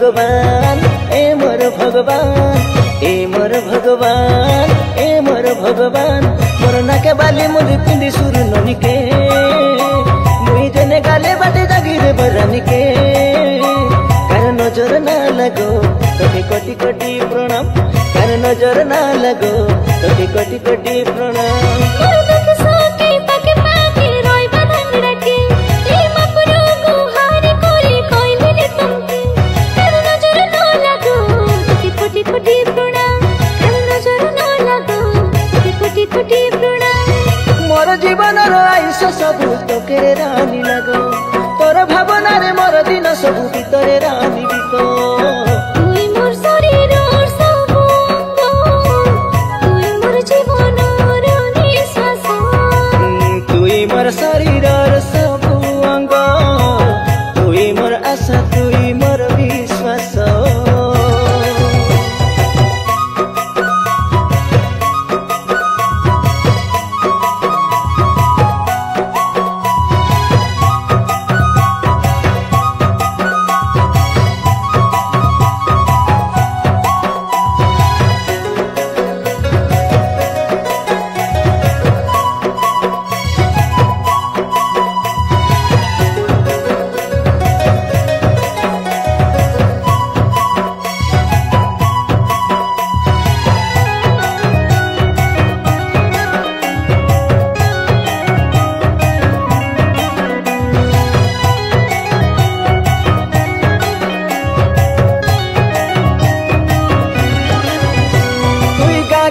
भगवान ए मोर भगवान ए मोर भगवान ए मोर भगवान मोर नाके बाली मुदी पिंदी सुरु ननिके मुई जने गाले बाटे जागिरे बरानिके कार नजर ना लगो तोके कोटि कोटि प्रणाम कार नजर ना लगो तोके कोटि कोटि प्रणाम मोर जीवन आयुष सबू तोके रानी लगो तोर भावना रे मोर दिन सबू भीतरे रानी बिको तुई मोर शरीर सबू तुई मोर जीवन निश्वास तुई मोर शरीर सबू अंग तुई मोर आशा तुई मोर विश्वास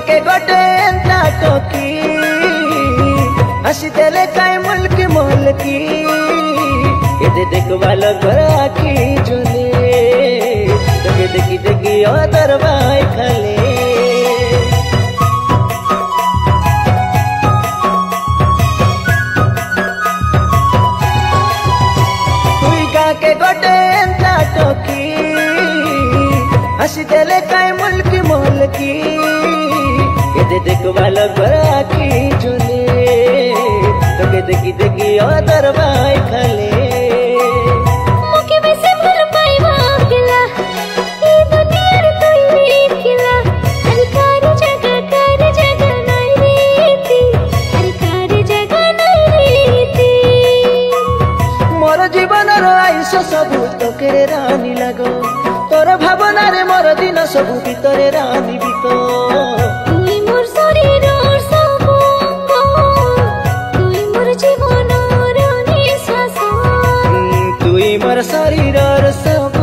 के गोटे एंता टोकी हसी तेले काई मुल्की मोलकी ये देखवालो घर आखी झोले तोके देखी देखी ओ दरबाई खाले तुई गा के गोटे एंता टोकी हसी तेले काई मुल्की मोलकी ये देखवालो घर आखी झोले तोके देखी देखी ओ दरबाई खाले मुके वैसे भर पाइबा अकेला ई दुनिया रे तोई अकेला अधिकार जगह नहीं रीति अधिकार जगह नहीं रीति मोर जीवन आयुष सबू तोके रानी लगो तोर भावना रे मोर दिन सबू भीतरे रानी बिको तुई मोर तुई मोर शरीर सब